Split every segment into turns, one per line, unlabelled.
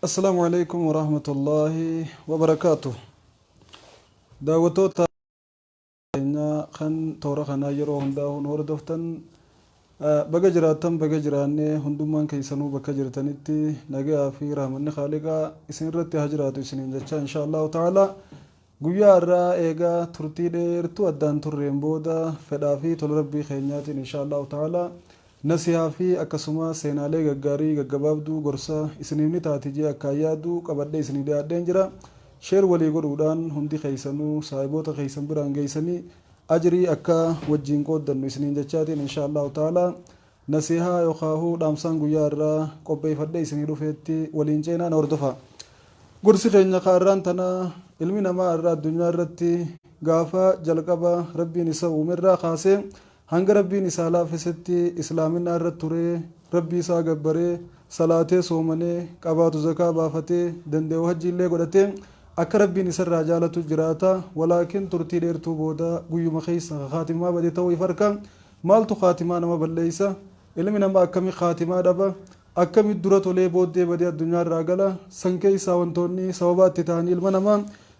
السلام عليكم ورحمة الله وبركاته. دعوتو خن تورا خنا يرو هندا هنور دفتن بقى جراتم بقى جراني هندومان كيسانو بقى جرتانيتي نجا في رحمن خالقا إسن رتي هجراتو إسنين جتشا إن شاء الله تعالى قويا الرا إيغا ترتي دير تو أدان ترين بودا فدافي تول ربي خينياتي إن شاء الله تعالى نسيها في أكسما سينا لي غغاري غغبابدو غرسا إسنيني تاتيجي أكايادو قبضي إسني دي أدين شير ولي قرودان هندي خيسانو صاحبوتا خيسان بران غيساني أجري أكا وجين قودن إسنين جتشاتين إن شاء الله تعالى نسيها يخاهو دامسان قويا الرا قبي فدي إسني رفيتي ولينجينا نوردفا قرسي خينا خاران تنا علمي نما الرا الدنيا الرتي غافا جلقبا ربي نسا ومرا خاسي hanga rabbiin isaa laafesetti islaaminaa irratti ture rabbii isaa gabbaree salaatee soomanee qabaatu zakaa baafatee danda'u hajjiillee godhatee akka rabbiin isarraa jaalatu jiraata walaakin turtii dheertuu booda guyyuma keessa khaatimaa badee ta'uu ifarka maaltu khaatimaa nama balleeysa ilmi nama akkami khaatimaa dhaba akkami dura tolee booddee badee addunyaa irraa gala sankee isaa wantoonni sababaatti ta'anii ilma namaa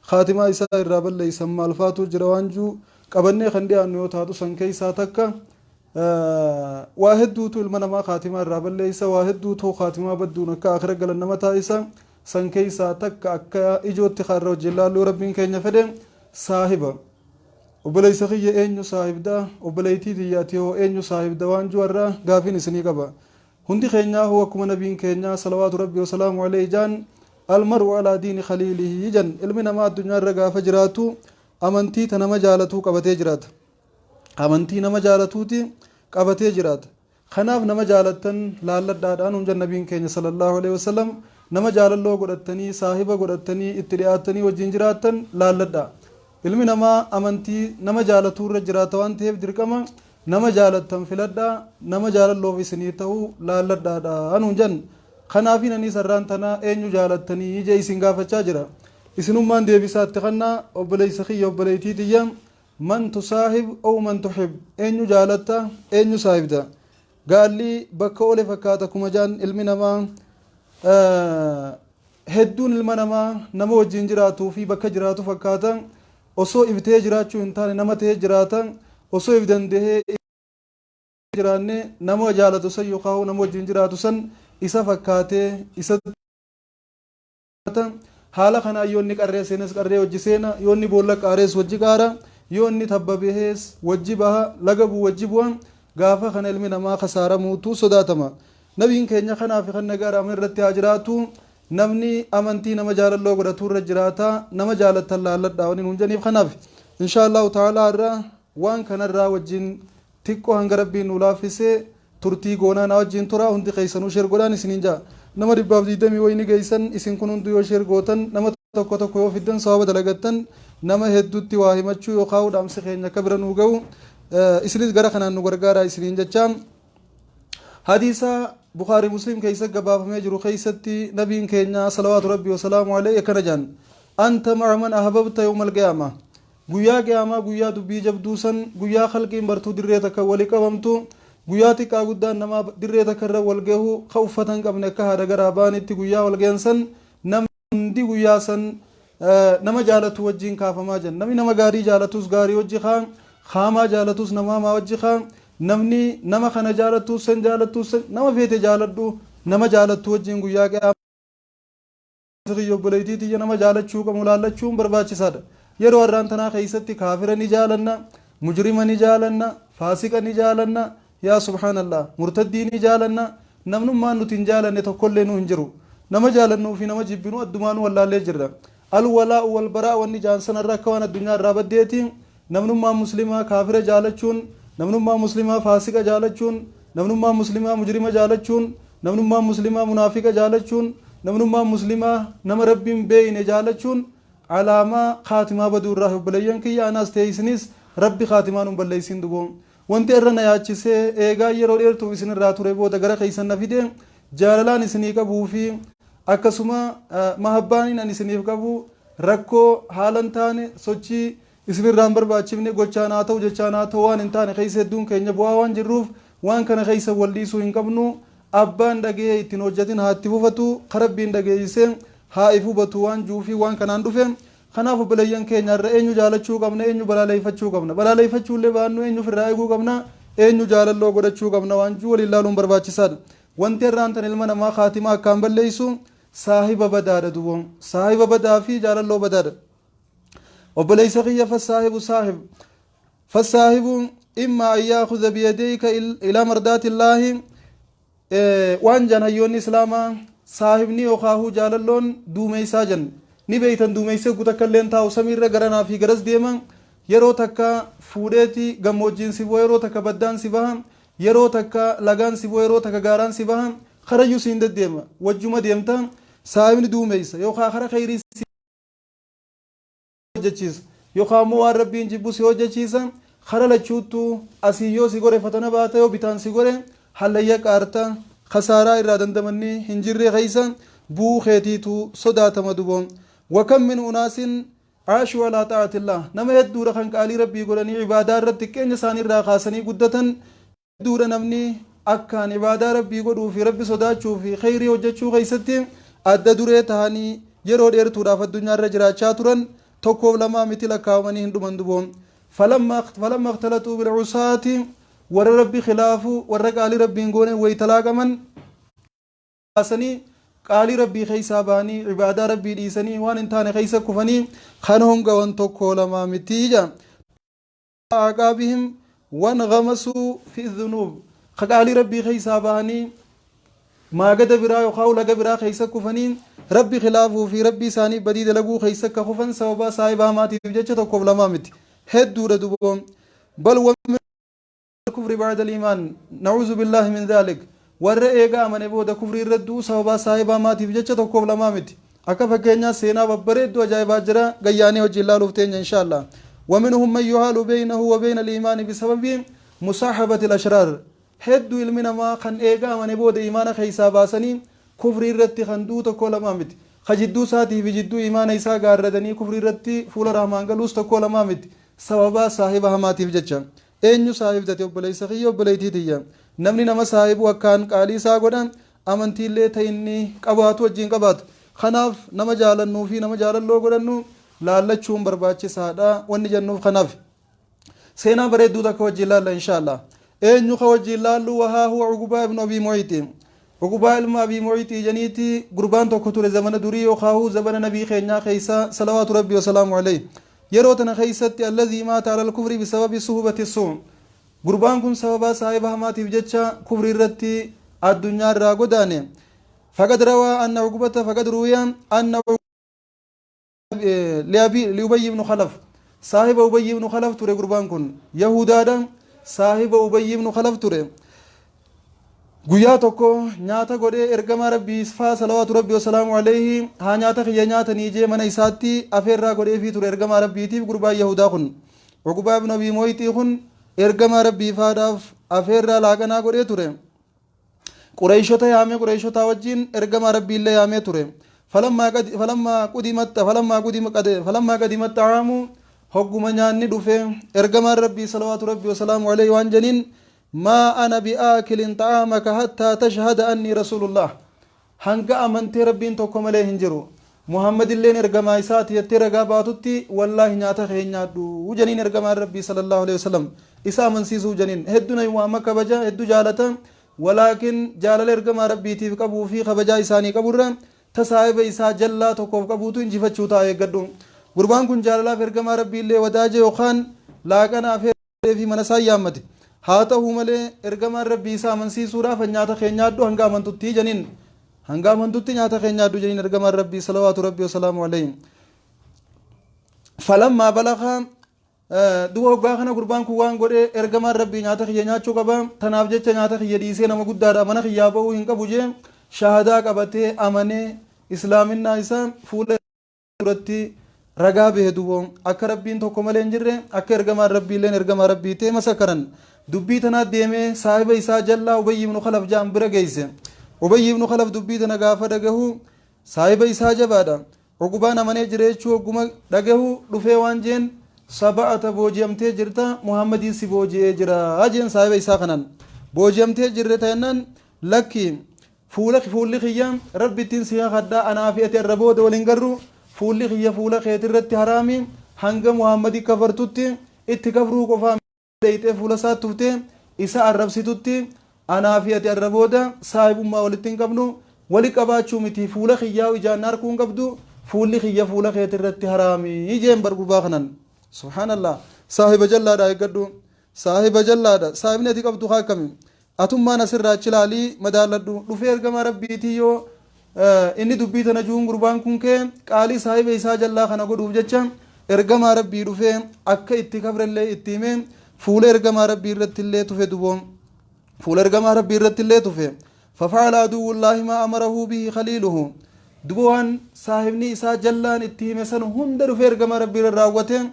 khaatimaa isaa irraa balleeysan maalfaatu jira waanjuu qabannee kan dhiyaannu yoo taatu san keessaa takka waa hedduutu ilma namaa khaatimaa irraa balleeysa waa hedduutu khaatimaa badduun akka akhira galan nama taa'isa san keessaa takka akka ijootti karra wajjin laalluu rabbiin keenya fedhe saahiba obboleeysa kiyya eenyu saahibda obboleeytii tiyyaati hoo eenyu saahibda waan juwarra gaafiin isinii qaba hundi keenyaa hoo akkuma nabiin keenya salawaatu rabbi wasalaamu alayhi jaan almaru alaa diini khaliilihi jan ilmi namaa addunyaa irra gaafa jiraatu amantii ta nama jaalatuu qabatee jiraata amantii nama jaalatuuti qabatee jiraata kanaaf nama jaalattan laalladhaadhaan hunjan nabiin keenya sallallahu alaihi wasallam nama jaalalloo godhattanii saahiba godhattanii itti dhiyaatanii wajjin jiraattan laalladha ilmi namaa amantii nama jaalatuu irra jiraata waan ta'eef dirqama nama jaalattan filadhaa nama jaalalloof isinii ta'uu laalladhaadhaan hunjan kanaafi nanii sarraan tanaa eenyu jaalattanii ije isin gaafachaa jira isinummaan deebisaatti kannaa obboleeysa kiyya obboleeytii tiyya man tusaahib ou man tuxib eenyu jaalatta eenyu saahibda gaalli bakka ole fakkaata kuma jaan ilmi namaa hedduun ilma namaa nama wajjin jiraatuu fi bakka jiraatu fakkaata osoo ibtee jiraachuu hin taane nama ta'ee jiraata osoo if dandahee jiraanne nama jaalatu san yookaan nama wajjin jiraatu san isa fakkaatee isa haala kana yoonni qarree seenes qarree wajji seena yoonni boolla qaarees wajji qaara yoonni tabba behees wajji baha laga buu wajji bu'an gaafa kana ilmi namaa kasaaramuutu sodaatama nabiin keenya kanaaf kan nagaara amma irratti haa jiraatu namni amantii nama jaalalloo godhatu irra jiraata nama jaalattan laalladhaa waniin hunjaniif kanaaf inshaallahu ta'aalaa irra waan kanarraa wajjin xiqqoo hanga rabbiin nu laaffisee turtii goonaa na wajjin tura hundi keessanuu sheer godhaan isiniin jaa nama 120 wayni geeysan isin kun hundu yoo sheer gootan nama tokko tokko yoo fiddan sababa dalagattan nama hedduutti waa himachuu yookaan dhaamsi keenya akka bira nuu ga'u isinis gara kanaan nu gargaara isiniin jechaan hadiisa bukhaarii muslim keessa gabaafamee jiru keessatti nabiin keenya salawaatu rabbi wasalaamu alayhi akkana jaan anta ma'a man ahbabta yawmal qiyaama guyyaa qiyaamaa guyyaa dubbii jabduu san guyyaa khalqiin bartuu dirree takka wali qabamtu guyyaa xiqqaa guddaan nama dirree takka irra wal gahu ka uffatan qabne akka haadha garaa baanitti guyyaa wal gahan san namni hundi guyyaa san nama jaalatu wajjin kaafamaa jiran namni nama gaarii jaalatus gaarii wajji kaan haamaa jaalatus namaamaa wajji kaan namni nama kana jaalatus san jaalatus nama feete jaaladhu nama jaalattu wajjin guyyaa qiyaamaa obboleeytii nama jaalachuu qabu laallachuun barbaachisaadha yeroo har'aan tanaa keessatti kaafira ni jaalanna mujrima ni jaalanna faasiqa ni jaalanna yaa subhaanallah murtaddiin jaalanna namnummaan nuti hin jaalanne tokkollee nu hin jiru nama jaalannuu fi nama jibbinu addumaan wallaallee jirra alwalaa'u walbaraa wanni jaansan irra akka waan addunyaa irraa baddeeti namnummaan muslimaa kaafira jaalachuun namnummaan muslimaa faasiqa jaalachuun namnummaan muslimaa mujrima jaalachuun namnummaan muslimaa munaafiqa jaalachuun namnummaan muslimaa nama rabbiin beeyne jaalachuun alaamaa khaatimaa baduu irraa obboleeyyan kiyya anaas ta'e isinis rabbi khaatimaan hin balleeysin duboom wanti irra na yaachisee eegaa yeroo dheertuu isin irraa ture booda gara keessan na fide jaalalaan isinii qabuu fi akkasuma mahabbaan an isiniif qabu rakkoo haalan taane sochii isin irraan barbaachifne gochaan haa ta'u jechaan haa ta'u waan hin taane keessa hedduun keenya bu'aa waan jirruuf waan kana keessa wal dhiisuu hin qabnu abbaan dhagee ittiin hojjetin haa itti fufatu karabbiin dhageessee haa ifubatu waan juufii waan kanaan dhufe kanaaf obboleeyyan keenya irra eenyu jaalachuu qabna eenyu balaaleffachuu qabna balaaleffachuullee baannu eenyu firraa eeguu qabna eenyu jaalalloo godhachuu qabna waan juu waliin laaluun barbaachisaadha wanti irraan tan ilma namaa khaatima akkaan balleessu saahiba badaadha duboon saahiba badaa fi jaalalloo badaadha obboleessa kiyya fassaahibu imma an yaakhudha biyadayka ilaa mardaati illaahi waan jan hayyoonni islaamaa saahibni yookaahuu jaalalloon duumeysaa jan ni beeytan duumeyse gutakkalleen taa'u samiirra garanaa fi garas deeman yeroo takka fuudheeti gammoojjiin si bu'a yeroo takka baddaan si baha yeroo takka lagaan si bu'a yeroo takka gaaraan si baha karayyuu siin deddeema wajjuma deemta saahibni duumeysa yookaan kara khayrii si hojjechiisa yookaan immoo waan rabbiin jibbu si hojjechiisa kara lachuuttu asii yoo si gore fatana baata yoo bitaan si gore hallayya qaarta khasaaraa irraa dandamanni hin jirre keeysa buu keetiitu sodaatama duboon wakam min unaasin caashuu alaa xaacatillah nama hedduudha kan qaalii rabbii godhanii ibaadaa irratti xiqqeenya isaanii irraa kaasanii guddatan hedduudha namni akkaan ibaadaa rabbii godhuu fi rabbi sodaachuu fi khayrii hojjechuu keeysatti adda duree tahanii yeroo dheertuudhaaf addunyaa irra jiraachaa turan tokkoof lamaa miti lakkaawamanii hin dhuman duboon falamma ikhtalatuu bilcusaati warra rabbi khilaafu warra qaalii rabbiin goone waytalaaqaman kaasanii qaalii rabbii keeysaa bahanii ibaadaa rabbii dhiisanii waan hin taane keeysa kufanii kan hongawan tokko lamaa miti ja aqaabihim wangamasuu fi dhunuub ka qaalii rabbii keeysaa bahanii maagada biraa yookaan laga biraa keeysa kufanii rabbi khilaafuu fi rabbii isaanii badii dalaguu keeysa ka kufan sababa saayibaa maatiif jecha tokkoof lamaa miti hedduudha duboon bal الكفر بعد الإيمان نعوذ بالله من ذلك والرئيقا من يبود كفر الردو سوابا صاحبا ما تفجج تقوب لمامت أكفا كينيا سينا وبرد وجايبا جرا قياني وجلال وفتين إن شاء الله ومنهم من يحال بينه وبين الإيمان بسبب مصاحبة الأشرار هدو المنا ما خن إيقا من يبود إيمان خيسا باسني كفر الرد خندو تقوب لمامت خجدو ساتي في جدو إيمان إيسا قاردني كفر الرد فول رحمان قلوس تقوب لمامت سوابا صاحبا ما تفجج eenyu saahibdate obboleessa kiyya obboleettii tiyya namni nama saahibu akkaan qaalii isaa godhan amantiillee ta'inni qabaatu wajjin qabaatu kanaaf nama jaalannuu fi nama jaalalloo godhannu laallachuun barbaachisaadha wanni jennuuf kanaaf seenaa bareedduu takka wajjin laalla inshaallah eenyu ka wajjin laallu wahaa huwa uqubaa ibnu abii mu'ayti uqubaa ilma abii mu'ayti janiiti gurbaan tokko ture zamana durii yookaahuu zamana nabii keenyaa keeysa salawaatu rabbii wasalaamu alayhi يروتنا خيست الذي مات على الكفر بسبب صحبة السوء قربان كن سببا صاحبها مات بجتشا كفر الرتي الدنيا الراغداني فقد روى أن عقبة فقد روي أن لأبي بن خلف صاحب أبي بن خلف تري قربان كن يهودا صاحب أبي بن خلف تري guyyaa tokko nyaata godhee ergama rabbii faa salawaatu rabbii wasalaamu alayhi haa nyaata kiyya nyaatanii jee mana isaatti afeerraa godheefii ture ergama rabbiitiif gurbaa yahudaa kun uqbaa ibn abii mu'aytii kun ergama rabbii faadhaaf afeerraa laaqanaa godhee ture qureeyshota yaamee qureeyshota wajjin ergama rabbiillee yaamee ture falammaa qadimat xaamu hogguma nyaanni dhufe ergamaan rabbii salawaatu rabbii wasalaamu alayhi waan janiin ما أنا بآكل طعامك حتى تشهد أني رسول الله هنگا أمنتي ربين توكم عليه هنجرو محمد اللين ارقما إسات يترقا باتوتي والله نياتا خي نياتو وجنين ارقما ربي صلى الله عليه وسلم إسا من سيسو جنين هدنا يوامك بجا هدو جالتا ولكن جالل ارقما ربي تيف قبو في خبجا إساني قبورا تسايب إسا جلا توكوف قبوتو انجفتشو تاية قدو قربان كن جاللا في ارقما ربي اللي وداجة وخان لاقنا في منسا يامتي haa ta'uu malee ergamaan rabbii isaa amansiisuudhaaf nyaata keenyaadhu hanga amantutti janiin hanga amantutti nyaata keenyaadhu janiin ergamaan rabbii salawaatu rabbii wasalaamu alayhi falammaa balaqa duba hoggaa kana gurbaan kun waan godhe ergamaan rabbii nyaata kiyya nyaachuu qaba tanaaf jecha nyaata kiyya dhiisee nama guddaadha mana kiyyaa ba'uu hin qabu jee shahadaa qabatee amanee islaaminaa isaa fuula duratti ragaa bahe duboon akka rabbiin tokko malee hin jirre akka ergamaan rabbiilleen ergamaa rabbii ta'e masakkaran dubbii tanaa deemee saahiba isaa jallaa ubayyi ibnu khalaf jaan bira geeyse ubayyi ibnu khalaf dubbii tana gaafa dhagahu saahiba isaa jabaadha uqubaan amanee jira jechuu hogguma dhagahu dhufee waan jeen saba'ata booji'amtee jirta muhammadiin si booji'ee jira jeen saahiba isaa kanan booji'amtee jirre ta'ennaan لكن فولي خيام ربي تنسيها خدا أنا في الربود والإنجرو فولي خيا فولا خيت الرت حرامي هنگا محمدي كفرتوتي اتكفرو قفام ديته فولا ساتوتي إسا الرب ستوتي أنا في الربود صاحب ما ولتين قبنو ولي قباچو متي فولا خيا وجان نار كون قبدو فولي خيا فولا خيت الرت حرامي يجيم برغبا خنن سبحان الله صاحب جل دا يقدو صاحب جل دا صاحب نتي قبدو خاكمي أتم ما نصر راجلالي مدالدو دفير كما ربيتي يو إني دبيت نجوم قربان كونك قالي صاحب إسا جل خنا قدوب جتشا إرقما ربي دفير أكا اتكبر اللي اتيمين فول إرقما ربي رت اللي تفي دبوم فول إرقما ربي رت اللي تفي ففعل عدو الله ما أمره به خليله دبوان صاحبني إسا جلان اتيمي سن هند دفير إرقما ربي الراوتين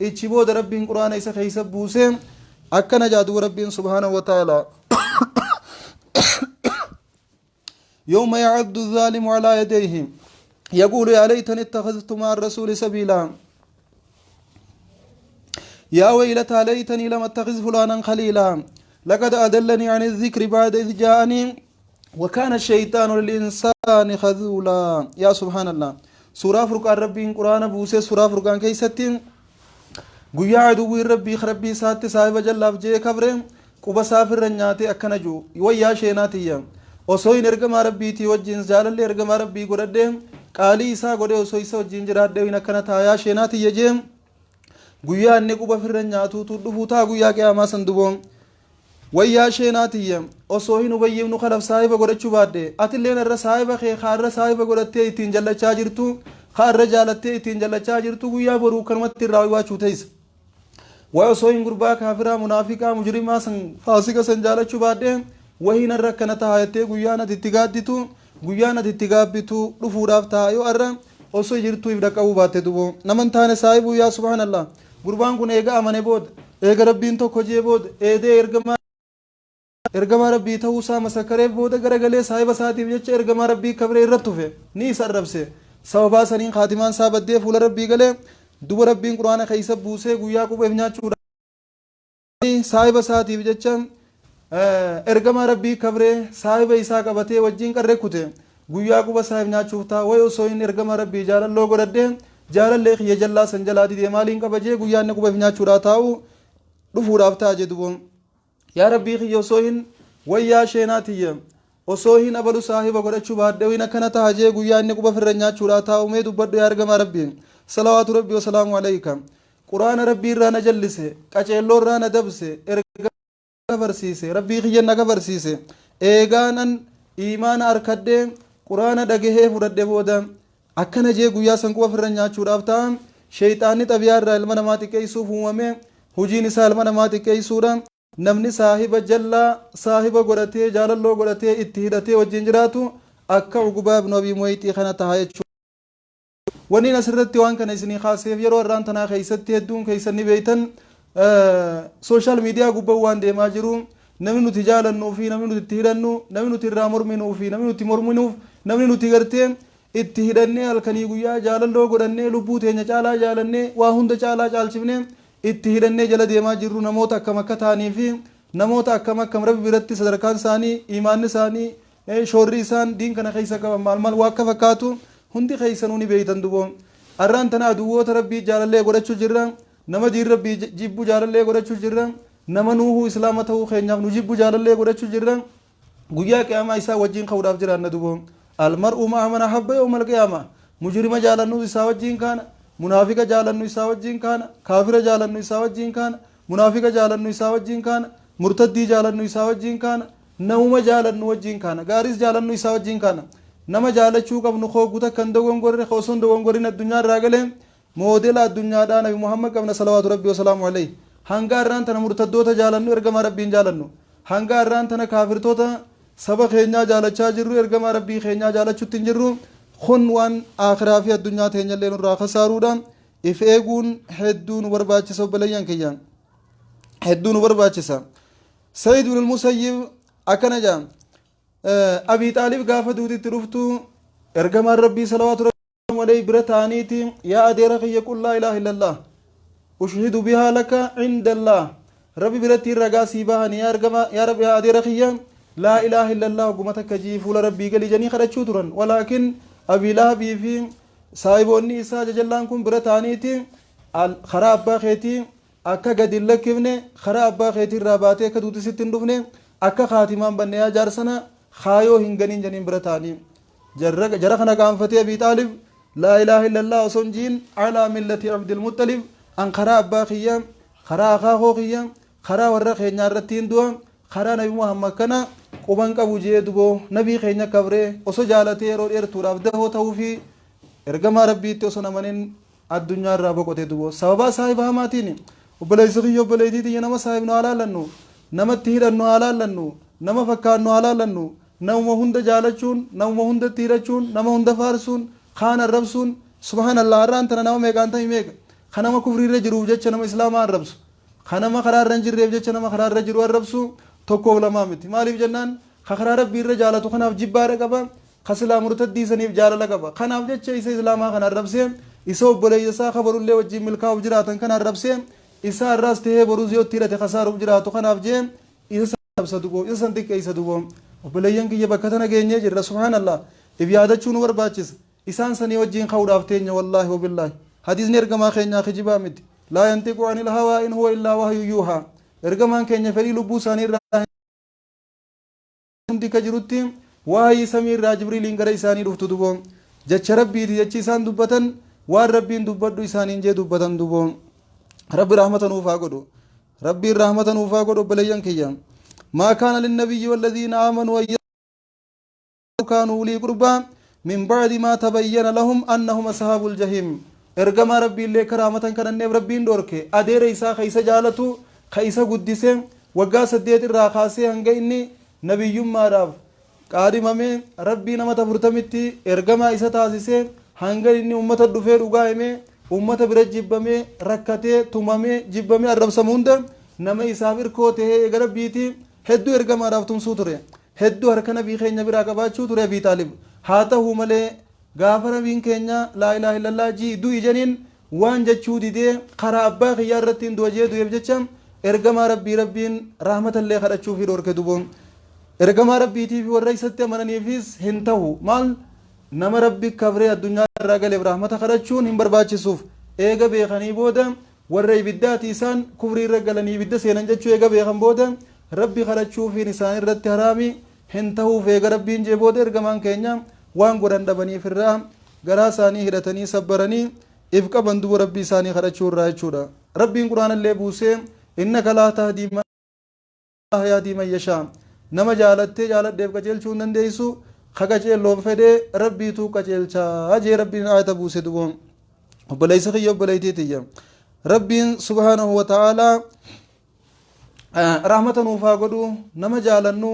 اتشبود ربي قرآن إسا خيسب بوسين أكا نجادو ربي سبحانه وتعالى يوم يعض الظالم على يديه يقول يا ليتني اتخذت مع الرسول سبيلا يا ويلتى ليتني لم اتخذ فلانا خليلا لقد أدلني عن الذكر بعد إذ جاءني وكان الشيطان للإنسان خذولا يا سبحان الله سورة فرقان ربي قرآن بوسي سورة فرقان كيستين قويا عدو ربي خربي ساتي صاحب جلاب جي كبرين قبا سافر رنياتي أكنجو ويا شيناتي osoo hin ergamaa rabbiitii wajjin jaalallee ergamaa rabbii godhadhee qaalii isaa godhee osoo isa wajjin jiraadhee hin akkana taayaa sheenaati yejee guyyaa inni quba firra nyaatuutu dhufuu taa guyyaa qiyaamaa san duboon wayyaa sheenaati osoo hin hubayyifnu kadhaf saahiba godhachuu baadde atilleen irra saahiba kee kaarra saahiba godhattee ittiin jallachaa jirtu kaarra jaalattee ittiin jallachaa jirtu guyyaa boruu kanumatti irraa waachuu teessa way osoo hin gurbaa kaafiraa munaafiqaa mujrimaa san faasika san jaalachuu baadde وهنا ركنا تهايتي غيانا تتغاديتو غيانا تتغابيتو دفوداف تايو ارا اوسو جيرتو يدقو باتي دوبو نمن تاني صاحبو يا سبحان الله غربان كون ايغا امنه بود ايغا ربين تو كوجي بود ايدي ارغما ربي توسا مسكره بود غرغلي صاحب ساتي بيچ ارغما ربي كبره رتوفه ني سرب سے سوبا سنين خاتمان صاحب دي فول ربي گله دو ربين قران خيسب بوسه غيا کو بهنيا چودا صاحب ساتي بيچ ergama rabbii kabree saahiba isaa qabatee wajjin qarree kute guyyaa quba saahib nyaachuuf taa way osoo hin ergama rabbii jaalalloo godhadhee jaalallee kiyya jallaa san jalaati dee maaliin qabajee guyyaa inni quba nyaachuudhaa taa'u dhufuudhaaf ta'a jedhuboon yaa rabbii kiyya osoo hin wayyaa sheenaatiyya osoo hin abalu saahiba godhachuu baadhee hin akkana ta'a jee guyyaa inni quba firra nyaachuudhaa taa'u mee dubbadhu yaa ergama rabbiin salawaatu rabbii wasalaamu alayka quraana rabbii irraa na jallise qaceelloo irraa na dabse barsiise rabbii kiyya naga barsiise eegaanan iimaana arkadhee quraana dhagahee fudhadhe booda akkana jee guyyaa san quba firra nyaachuudhaaf ta'an sheeyxaanni xabiyaa irraa ilma namaa xiqqeessuuf uumame hojiin isaa ilma namaa xiqqeessuudha namni saahiba jallaa saahiba godhatee jaalalloo godhatee itti hidhatee wajjin jiraatu akka ugubaa ibnu abii muwayxii kana ta'a jechuudha wanni asirratti waan kana isinii kaaseef yeroo irraan tanaa keessatti hedduun keessanni beeytan social media gubbaa waan deemaa jiru namni nuti jaalannuu fi namni nuti itti hidhannu namni nuti irraa morminuu fi namni nuti morminuuf namni nuti gartee itti hidhannee halkanii guyyaa jaalalloo godhannee lubbuu teenya caalaa jaalannee waa hunda caalaa caalchifnee itti hidhannee jala deemaa jirru namoota akkam akka ta'anii fi namoota akkam rabbi biratti sadarkaan isaanii imaanni isaanii shoorri isaan diin kana keessa qaban maal waa akka fakkaatu hundi keessanuu ni beeytan duboo arraan tana aduwwoota rabbii jaalallee godhachuu jirra nama diin rabbii jibbu jaalallee godhachuu jirra nama nuuhu islaama ta'uu keenyaaf nu jibbu jaalallee godhachuu jirra guyyaa qiyaamaa isaa wajjin ka'uudhaaf jiraanna duboo almar'u ma'a man ahabba yawmal qiyaama mujrima jaalannu isaa wajjin kaana munaafiqa jaalannu isaa wajjin kaana kaafira jaalannu isaa wajjin kaana munaafiqa jaalannu isaa wajjin kaana murtaddii jaalannu isaa wajjin kaana namuma jaalannu wajjin kaana gaaris jaalannu isaa wajjin kaana nama jaalachuu qabnu hooguta kan dogongorre osoon dogongorrin addunyaa irraa galee moodela addunyaadhaa nabi muhammad qabna salawaatu rabbii wasalaamu alayhi hanga irraan tana murtaddoota jaalannu ergamaa rabbiin jaalannu hanga irraan tana kaafirtoota saba keenyaa jaalachaa jirru ergamaa rabbii keenyaa jaalachuutti hin jirru kun waan akhiraa fi addunyaa teenyallee nurraa kasaaruudha if eeguun hedduu nu barbaachisa obboleeyyan kiyya hedduu nu barbaachisa sayyid ibn al-musayyib akkana jaa abii xaalib gaafa duutitti dhuftu ergamaan rabbii salawaatu rabbii alayhi bira ta'aniiti yaa adeera kiyya qul laa ilaaha illallah ushhidu bihaa laka inda allah rabbi biratti ragaa sii bahani yaa rabbi yaa adeera kiyya لا إله إلا الله قمتك جيف ولا ربي قال جني خرج شطرا ولكن أبي لهب في صاحبوني إسا جلانكم برتانيتي الخراب باخيتي أكا قد اللكفني خراب باخيتي الراباتي كدوت ستين دفني أكا خاتمان بنيا جارسنا خايو هنغنين جنين برتاني جرخنا قام فتي أبي طالب لا إله إلا الله سنجين على ملة عبد المطلب أن خراب باخيا خرا خاخوخيا خرا ورخي نارتين دوان خرا نبي محمد كنا قبان قبو جيدبو نبي خينا كبري وسو جالتي رو ارتوراب دهو توفي ارغما ربي توسو نمانين الدنيا رابو قوتي دوبو سببا صاحب هماتيني وبليسخي وبليدي نما صاحب نو على لنو نما تير نو على لنو نما فكار نو على لنو نما هند جالچون نما هند تيرچون نما هند فارسون خان الربسون سبحان الله ران تنا نما ميغانتا ميغ خنما كفري رجرو جچ نما اسلام الربس خنما قرار رنجر ريب جچ نما قرار رجرو الربسو توكو لما متي مالي جنان خخرا ربي رجالتو خناف جبار قبا خسلا مرتدي سنيف جال لقبا خناف جچ اسلام خنا الربسه isoo obboleeyyasaa kabarullee wajjin milkaa'uuf jiraatan kan arrabsee isa irraas tahee boruus yoo tirate khasaaruuf jiraatu kanaaf jee isa sabsa duboo isa san xiqqeessa duboo obboleeyyan kiyya bakka tana geenyee jirra subhaanallah if yaadachuu nu barbaachisa isaan sanii wajjin ka'uudhaaf teenya wallaahi wabillaahi hadiisni ergamaa keenyaa kijibaa miti laa yantiqu anil hawaa in huwa illaa wahyu yuuhaa ergamaan keenya fedhii lubbuu isaanii irraa hundi ka jirutti waahii samii irraa jibriiliin gara isaanii dhuftu duboo jecha rabbiiti jechi isaan dubbatan waan rabbiin dubbadhu isaaniin jee dubbatan duboon rabbi rahmatan uufaa godhu rabbiin rahmatan uufaa godhu obboleeyyan kiyya maa kaana linnabiyyi walladhiina aamanuu an kaanuu ulii qurbaa min ba'di maa tabayyana lahum annahum ashaabul jahiim ergamaa rabbiillee karaamatan kadhanneef rabbiin dhoorke adeera isaa ka isa jaalatu ka isa guddise waggaa 8 irraa kaasee hanga inni nabiyyummaadhaaf qaadimame rabbii nama 40tti ergamaa isa taasise hanga inni ummata dhufee dhugaa himee ummata bira jibbamee rakkatee tumamee jibbamee arrabsamu hunda nama isaaf irkoo tahee eega rabbiiti hedduu ergamaadhaaf tumsuu ture hedduu harka nabii keenya biraa qabaachuu ture Abii Taalib haa ta'u malee gaafa nabiin keenya laa ilaaha illallah jii du'i janiin waan jechuu didee karaa abbaa kiyyaa irratti hin du'a jee du'eef jecha ergamaa rabbiin rahmatallee kadhachuufi dhoorke duboon ergamaa rabbiitiif warra isatti amananiifis hin ta'u maal nama rabbi kabree addunyaa irraa galeef rahmata kadhachuun hin barbaachisuuf eega beekanii booda warra ibiddaati isaan kufrii irra galanii ibidda seenan jechuu eega beekan booda rabbi kadhachuufiin isaan irratti haraami hin ta'uuf eega rabbiin jee booda ergamaan keenya waan godhan dhabaniif irraa garaa isaanii hidhatanii sabbaranii if qaban duba rabbii isaanii kadhachuu irraa jechuudha rabbiin quraanallee buusee innaka laa tahdii man yahdii man yashaa nama jaalattee jaaladheef qajeelchuu hin dandeessu خجل فدي ربي تو كجل شا أجي ربي آية بوسي دبون وبليس خي وبليتي تيجي ربي سبحانه وتعالى رحمة نوفا قدو نما جالنو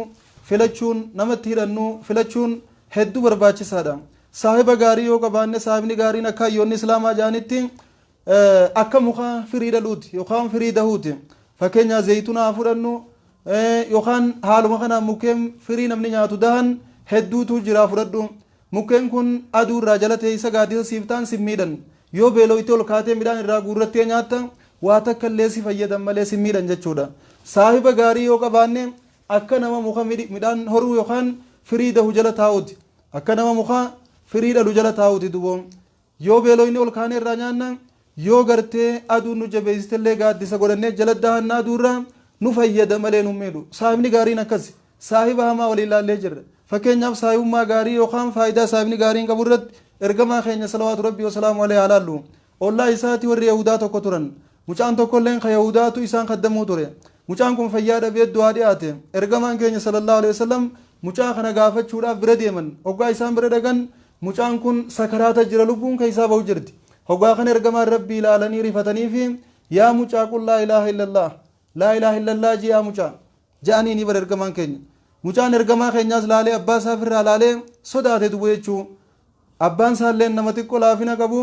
فلچون نما تيرنو فلچون هدو برباچ سادا صاحب غاريو كبان صاحب نغاري نكا يون اسلام جانتي اكا مخا فريد لوت يوخان فريد هوت فكنيا زيتون افرنو يوخان حالو مخنا مكم فري نمني نياتو دهن hedduutu jira fudhadhu mukkeen kun aduu irraa jala teessa gaadisa siiftaan simmiidhan yoo beelooyte ol kaatee midhaan irraa guurrattee nyaatta waa takka illee si fayyadan malee simmiidhan jechuudha saahiba gaarii yoo qabaanne akka nama muka midhaan horuu yookaan firii dahu jala taa'uti akka nama muka firii dhalu jala taa'uti duboon yoo beelooyne ol kaanee irraa nyaanna yoo gartee aduu nu jabeessitellee gaaddisa godhannee jala dahannaa aduurraa nu fayyada malee nu miidhu saahibni gaariin akkasi saahiba hamaa waliin ilaallee jirra fakkeenyaaf saayummaa gaarii yookaan faayidaa saayibni gaariin qabu irratti ergamaa keenya salawaatu rabbii wasalaamu alayhi alaallu ollaa isaati warri yahudaa tokko turan mucaan tokkolleen ka yahudaatu isaan kaddamuu ture mucaan kun fayyaa dhabee du'aa dhiyaate ergamaan keenya sallallahu alayhi wasallam mucaa kana gaafachuudhaaf bira deeman hoggaa isaan bira dhagan mucaan kun sakaraata jira lubbuun ka isaa bahu jirti hoggaa kana ergamaan rabbii ilaalanii rifatanii fi yaa mucaa qul laa ilaaha illallah ji yaa mucaa ja'anii ni bara ergamaan keenya mucaan ergamaa keenyaas laalee abbaa isaa firraa laalee sodaate dubu jechuu abbaan isaallee nama xiqqoo laafina qabu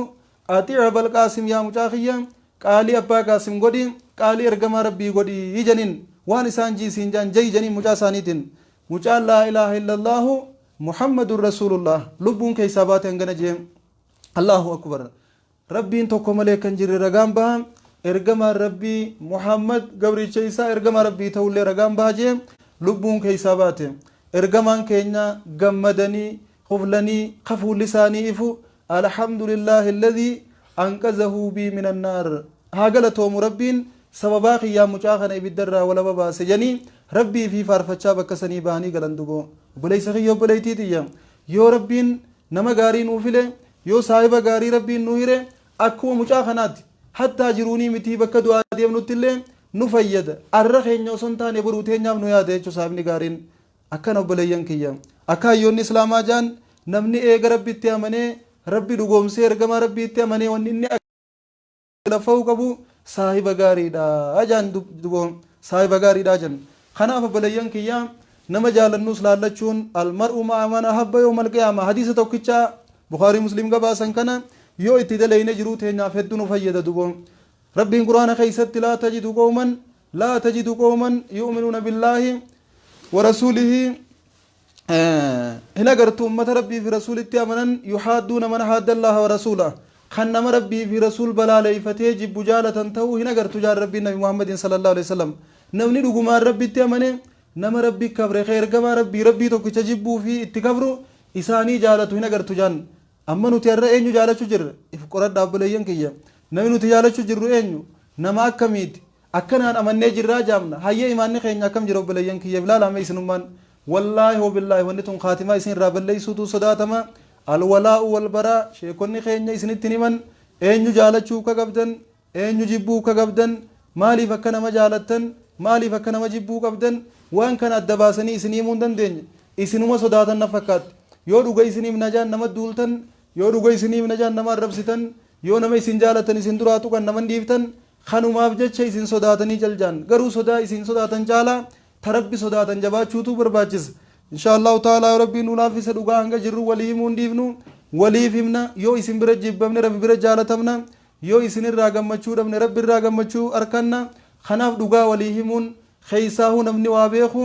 atiica bal qaasim yaa mucaa kiyya qaalii abbaa qaasim godhi qaalii ergamaa rabbii godhi ijaniin waan isaan jiisiin jaan jay janiin mucaa isaaniitiin mucaan laa ilaaha illallaahu muhammadun rasuulullah lubbuun keessaa baate hangana jee allahu akbar rabbiin tokko malee kan jirre ragaan baha ergamaan rabbii muhammad gabricha isaa ergamaa rabbii ta'ullee ragaan baha jee lubbuun keeysaa baate ergamaan keenya gammadanii khuflanii khafuul lisaanii ifu alhamdulillahi alladhii anqazahu bi min annaar haa galatoomu rabbiin sababaa qiyyaa mucaa kana ibiddarraa walaba baase janii rabbii fi faarfachaa bakka sanii bahanii galan duboo obboleessa kiyya obboleeytiitiyya yoo rabbiin nama gaarii nuu file yoo saahiba gaarii rabbiin nuu hire akkuma mucaa kanaati hattaa jiruunii mitii bakka du'aa deemnutti illee nu fayyada arra keenya osoo hin taane boruu teenyaaf nu yaada jechuu saahibni gaariin akkana obboleeyyan kiyya akka hayyoonni islaamaa jaan namni eega rabbitti amanee rabbi dhugoomsee ergama rabbitti amanee wanni inni lafa'uu qabu saahiba gaariidha ajaan duboo saahiba gaariidha jan kanaaf obboleeyyan kiyya nama jaalannus laallachuun almar'u ma'a man ahabba yawmal qiyaama hadiisa tokkicha bukaarii muslim gabaasan kana yoo itti daleyne jiruu teenyaaf hedduu nu fayyada duboo rabbiin quraana keeysatti laa tajidu qawman yu'minuuna billaahi wa rasuulihi hin agartu ummata rabbii fi rasuulitti amanan yuhaadduuna man haadda allaha wa rasuulah kan nama rabbii fi rasuul balaaleyfatee jibbu jaalatan ta'uu hin agartu jaan rabbiin nabi muhammadin sallallahu alaihi wasallam namni dhugumaan rabbitti amane nama rabbi kabre ergamaa rabbii tokkicha jibbuu fi itti kabru isaanii jaalatu hin agartu jaan amma nuti har'a eenyu jaalachuu jirra if qoradhaa obboleeyyan kiyya namni nuti jaalachuu jirru eenyu nama akkamiiti akkanaan amannee jirraa jaamna hayyee imaanni keenya akkam jira obboleeyyan kiyya bilaalame isinummaan wallaahi wabillaahi wanni tun kaatimaa isin irraa balleeysuutu sodaatama alwalaa'u walbaraa sheekonni keenya isinitti himan eenyu jaalachuu ka qabdan eenyu jibbuu ka qabdan maaliif akka nama jaalattan maaliif akka nama jibbuu qabdan waan kana adda baasanii isin himuu hin dandeenye isinuma sodaatan na fakkaatti yoo dhuga isiniif najaan nama duultan yoo dhuga isiniif najaan nama arrabsitan yoo nama isin jaalatan isin duraatu kan nama dhiiftan kanumaaf jecha isin sodaatanii jaljaan garuu sodaa isin sodaatan caalaa tarabbi sodaatan jabaachuutu barbaachisa inshaallahu ta'ala rabbiin nu laafisa dhugaa hanga jirru walii himuu hin dhiifnu waliif himna yoo isin bira jibbamne rabbi bira jaalatamna yoo isin irraa gammachuu dhabne rabbi irraa gammachuu arkanna kanaaf dhugaa walii himuun keeysaahu namni waa beeku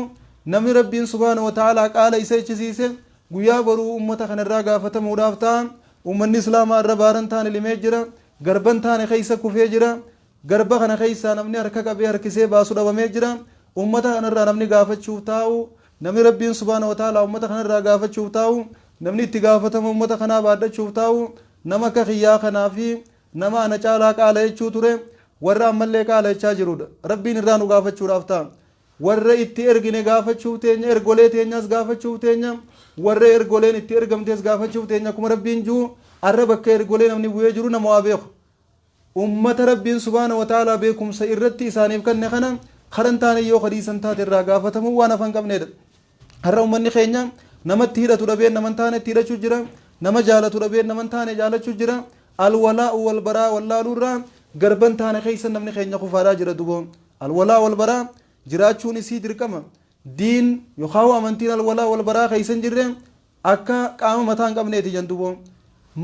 namni rabbiin subhaanahu wa ta'ala qaala isa ichisiise guyyaa boruu ummata kanarraa gaafatamuudhaaf ta'a ummanni islaamaa irra baaran taane limee jira garban taane keeysa kufee jira garba kana keeysaa namni harka qabee harkisee baasu dhabamee jira ummata kanarraa namni gaafachuuf taa'u namni rabbiin subhaanahu wa ta'ala ummata kanarraa gaafachuuf taa'u namni itti gaafatama ummata kanaa baadhachuuf taa'u nama akka kiyyaa kanaa fi nama ana caalaa qaala jechuu ture warra ammallee qaala jechaa jirudha rabbiin irraa nu gaafachuudhaaf ta'a warra itti ergine gaafachuuf teenya ergolee teenyas gaafachuuf teenya warra ergoleen itti ergamtees gaafachuuf teenya kuma rabbiin juu arra bakka ergolee namni bu'ee jiru nama waa beeku ummata rabbiin subhaanahu wa ta'ala beekumsa irratti isaaniif kanne kana karan taane yoo hadiisan taate irraa gaafatamu waan afan qabneedha har'a ummanni keenya namatti hidhatu dhabeen naman taane itti hidhachuu jira nama jaalatu dhabeen naman taane jaalachuu jira alwalaa'u walbaraa wallaaluurraa garban taane keeysan namni keenya kufaadhaa jira duboo alwalaa walbaraa jiraachuun isii dirqama diin yookaan amantiin alwalaa walbaraa keeysan jirre akka qaama mataa hin qabneeti jan duboo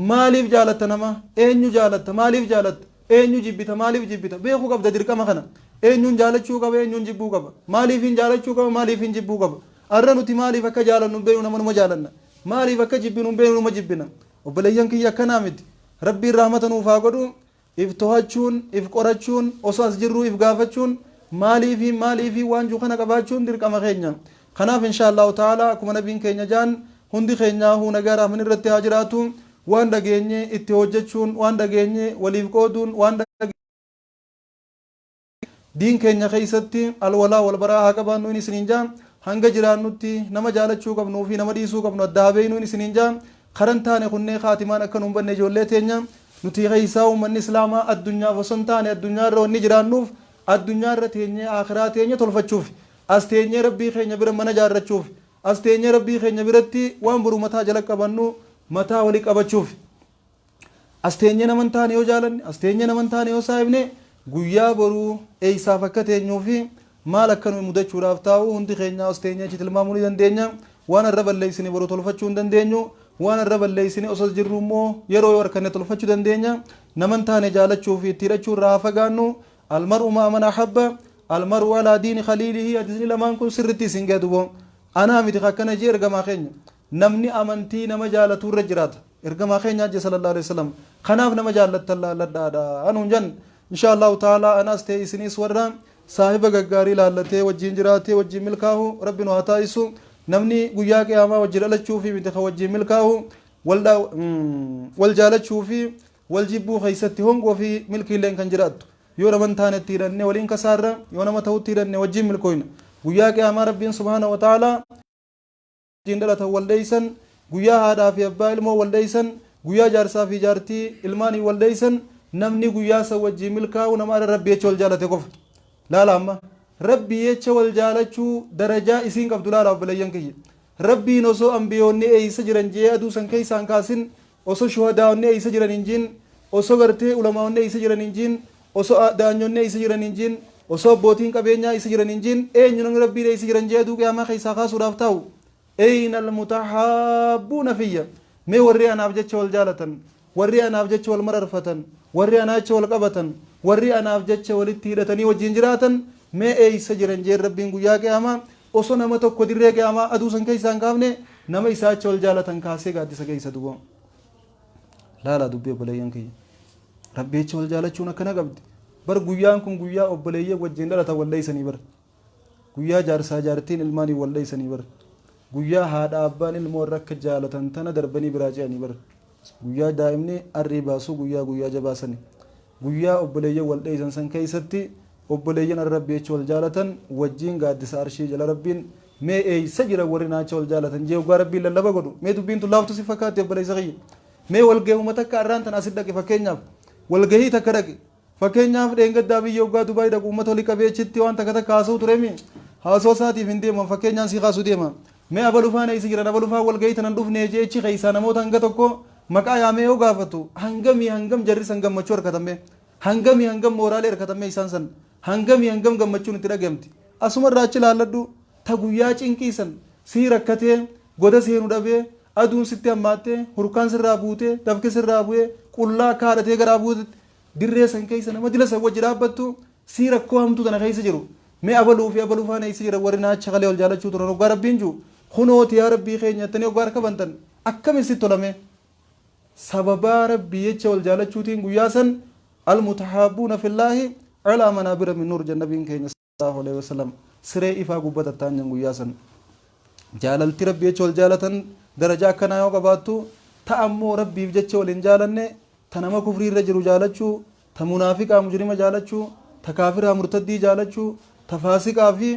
maaliif jaalatta nama eenyu jaalatta maaliif jaalatta eenyu jibbita maaliif jibbita beekuu qabda dirqama kana eenyuun jaalachuu qaba eenyuun jibbuu qaba maaliif hin jaalachuu qaba maaliif hin jibbuu qaba arra nuti maaliif akka jaalannu beenu nama jaalanna maaliif akka jibbinu beenu nama jibbina obboleeyyan kiyya akkanaa miti rabbiin rahmata nuuf haa godhu if to'achuun if qorachuun osoo as jirru if gaafachuun maaliif waan juu kana qabaachuun dirqama keenya kanaaf inshaallahu ta'ala akkuma nabiin keenya jaan hundi keenya huna gara min irratti haa jiraatu waan dhageenye itti hojjechuun waan dhageenye waliif qooduun waan diin keenya keeysatti alwalaa walbaraa haa qabaannu in isiniin jaan hanga jiraannutti nama jaalachuu qabnuu fi nama dhiisuu qabnu adda beeynu in isiniin jaan karan taane kunnee kaatimaan akka nuun banne ijoollee teenya nuti keeysaa ummanni islaamaa addunyaaf osoo hin taane addunyaa irra wanni jiraannuuf addunyaa irra teenyee akhiraa teenya tolfachuuf as teenyee rabbii keenya bira mana jaarrachuuf as teenyee rabbii keenya biratti waan buru mataa jala qabannu mataa wali qabachuuf as teenyee naman taane yoo jaalanne as teenyee naman taane yoo saayibne guyyaa boruu eeysaaf akka teenyuu fi maal akka nu mudachuudhaaf taa'u hundi keenya as teenyee achi tilmaamuu ni dandeenya waan irra balleeysine boruu tolfachuu hin dandeenyu waan irra balleeysine osoo jirru immoo yeroo yoo harkanne tolfachuu dandeenya naman taane jaalachuu fi itti hidhachuu irraa fagaannu almar'u ma'a man ahabba almar'u alaa diini khaliilihi hadisni lamaan kun sirritti isin gadubo anaa miti akkana jee ergamaa keenya namni amantii nama jaalatuu irra jiraata ergamaa keenya ajje sallallahu alaihi wasallam kanaaf nama jaalattan laalladhaadha anuun jan inshaallahu ta'ala anas ta'e isinis warra saahiba gaggaarii laallatee wajjin jiraatee wajjin milkaa'u rabbiin waa taa'isu namni guyyaa qiyaamaa wajjin dhalachuu fi miti wajjin milkaa'u wal jaalachuu fi wal jibbuu keessatti hongoo fi milkiilleen kan jiraattu yoo naman taanetti hidhanne waliin kasaarra yoo nama ta'utti hidhanne wajjin milkooyna guyyaa qiyaamaa rabbiin subhaanahu wa ta'aalaa wajjin dhalatan waldeeysan guyyaa haadhaa fi abbaa ilmoo waldeeysan guyyaa jaarsaa fi jaartii ilmaanii waldeeysan namni guyyaa san wajjin milkaa'u nama rabbi jecha wal jaalate qofa laala amma rabbi jecha wal jaalachuu darajaa isiin qabdu laala obboleeyyan kiyya rabbiin osoo ambiyoonni eeysa jiran jee aduu san keeysaan kaasin osoo shuhadaa'onni eeysa jiran hin jiin osoo gartee ulamaa'onni eeysa jiran hin jiin osoo daanyonni eeysa jiran hin jiin osoo abbootiin qabeenyaa eeysa jiran hin jiin eenyu namni rabbiin eeysa jiran jee aduu qiyaamaa keeysaa kaasuudhaaf taa'u eyna almutahabbuuna fiyya mee warri anaaf jecha wal jaalatan warri anaaf jecha wal mararfatan warri anaaf jecha wal qabatan warri anaaf jecha walitti hidhatanii wajjin jiraatan mee eeysa jiran jee rabbiin guyyaa qiyaamaa osoo nama tokko dirree qiyaamaa aduu san keeysaa hin kaafne nama isaa jecha wal jaalatan kaasee gaaddisa keeysa dubo laala dubbii obboleeyyan kiyya rabbi jecha wal jaalachuun akkana qabdi bar guyyaan kun guyyaa obboleeyyan wajjin dhalatan walleeysanii bar guyyaa jaarsaa jaartiin ilmaanii walleeysanii bar guyyaa haadha abbaan ilmoo irra akka jaalatan tana darbanii biraa ce'anii bar guyyaa daa'imni arrii baasuu guyyaa jabaasanii guyyaa obboleeyyan walleeysan san keeysatti obboleeyyan rabbi jecha wal jaalatan wajjin gaaddisa arshii jala rabbiin mee eeysa jira warri naacha wal jaalatan jee ugaa rabbiin lallaba godhu mee dubbiin tun laaftu si fakkaatti obboleeysa kiyya mee walgahii uummata akka arraan tan asit dhaqe fakkeenyaaf walgahii takka dhaqe fakkeenyaaf dheengaddaa biyya ugaa dubaay dhaqu uummata walii qabeechitti waan takka takka haasa'u turemi haasoo isaatiif hin deeman fakkeenyaan si kaasuu deema mee abalufaan eeysi jiran abalufaan walgahii tanan dhufne jeechi keeysaa namoota hanga tokko maqaa yaamee yoo gaafatu hangam jarri san gammachuu harkatame hangam mooraalee harkatame isaan san hangam gammachuun itti dhagahamti asuma irraa achi laalladhu ta guyyaa cinqiisan sii rakkatee goda seenu dhabee aduun sitti hammaattee hurkaan sirraa buutee dafki sirraa bu'ee qullaa kaadhatee garaa buute dirree san keeysa nama dila san wajji dhaabbattu sii rakkoo hamtuu tana keeysa jiru mee abaluu fi abaluufaan eeysa jira warri naacha kalee wal jaalachuu turan oggaa rabbiin jiru kunooti yaa rabbii keenyattanii oggaa harka bantan akkamiin sitti tolame sababaa rabbii jecha wal jaalachuutiin guyyaa san almutahabbuuna fillaahi على منابر من نور جنبين كين صلى الله عليه وسلم سري إفا قبة التانجن قياسا جاللت ربي يجول جالة درجة كنا يوقع باتو تأمو ربي بجتش والإنجالن تنما كفري رجل جالتشو تمنافق مجرم جالتشو تكافر مرتدي جالتشو تفاسق في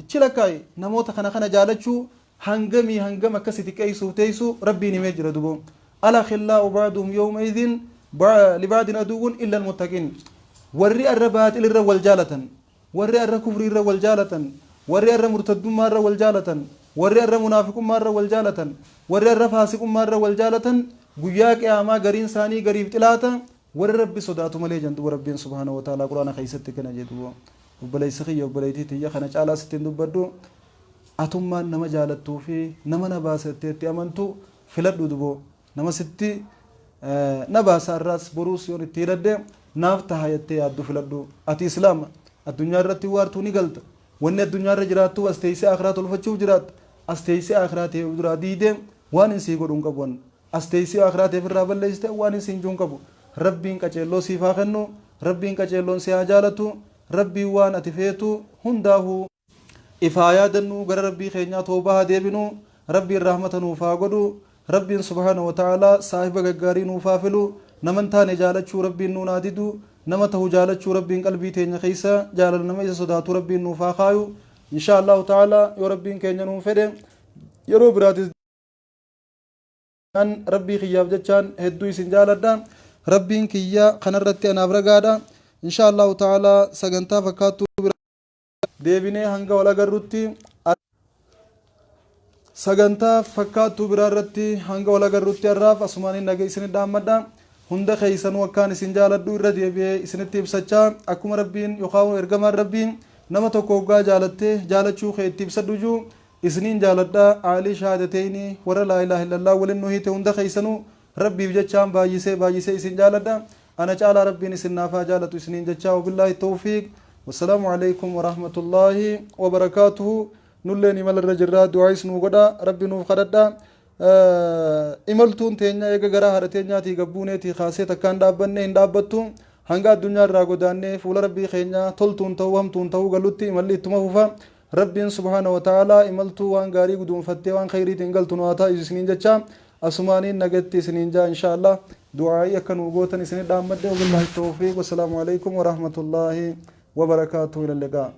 اتشلكاي نمو تخنا جالتشو هنگمي أكسيتي كيسو تيسو ربي نمجر دبو ألا خلاء بعضهم يومئذ لبعض أدو إلا المتقين warri arra baaxil irra wal jaalatan warri arra kufri irra wal jaalatan warri arra murtaddummaa irra wal jaalatan warri arra munaafiqummaa irra wal jaalatan warri arra faasiqummaa irra wal jaalatan guyyaa qiyaamaa gariin isaanii gariif xilaata warri rabbi sodaatu malee jantu rabbiin subhaanahu wa ta'aalaa quraana keessatti kana jedhu obboleessa kiyya obboleettii tiyya kana caalaa sittiin dubbadhu atummaan nama jaalattuu fi nama na baasetteetti amantu filadhu duboo nama sitti na baasa irraas boruus yoon itti hidhadhe naaf tahayattee yaaddu filadhu ati islaama addunyaa irratti waartuu ni galta wanni addunyaa irra jiraattu as teessee akhiraa tolfachuuf jiraatta as teessee akhiraa ta'e duraa diidee waan hin sii godhuun qabu as teessee akhiraa ta'e irraa balleessite waan hin siin juun qabu rabbiin qaceelloo siif haa kennu rabbiin qaceelloon si haa jaalatu rabbiin waan ati feetu hundaahuu ifaa yaadannu gara rabbii keenyaa toobaa haa deebinu rabbiin rahmata nuuf haa godhu rabbiin subhaanahu wa ta'aalaa saahiba gaggaarii nuuf haa filu naman taane jaalachuu rabbiin nuun haa didu nama ta'u jaalachuu rabbiin qalbii teenya keessa jaalala nama isa sodaatu rabbiin nuuf haa kaayu insha allahu ta'ala yoo rabbiin keenya nuun fedhe yeroo biraatis rabbii kiyyaaf jechaan hedduu isin jaaladha rabbiin kiyya kanarratti anaaf ragaadha insha allahu ta'ala sagantaa fakkaattuu deebinee hanga wal agarrutti sagantaa fakkaattuu biraarratti hanga wal agarrutti har'aaf asumaan nagaa isin dhaammadha hunda keeysanuu akkaan isin jaaladhu irra deebi'ee isinitti ibsachaa akkuma rabbiin yookaan ergamaan rabbiin nama tokko hoggaa jaalattee jaalachuu kee itti ibsadhu isiniin jaaladha aalii shahaadatayni warra laa ilaaha illallah waliin nu hiite hunda keeysanuu rabbiif jechaan baay'isee isin jaaladha ana caalaa rabbiin isin naafaa jaalatu isiniin jechaa wabillaahi tawfiiq wassalaamu alaykum warahmatullaahi wabarakaatuhu nulleen imala irra jirraa du'aayis nuu godha rabbi nuuf kadhadha imaltuun teenya eega garaa haadha teenyaatii gabbuuneetii kaasee takkaan dhaabbanne hin dhaabbattu hanga addunyaa irraa godaannee fuula rabbii keenya toltuun ta'uu hamtuun ta'uu galutti imalli ittuma fufa rabbiin subhaanahu wa ta'aalaa imaltuu waan gaarii guduunfattee waan khayriitiin galtu nu haa taasisu isiniin jecha asumaaniin nagatti isiniin jaa inshaallah du'aa'ii akka nu gootan isinii dhaammadde wabillahi tawfiiq wassalaamu alaikum warahmatullaahi wabarakaatuhu ila liqaa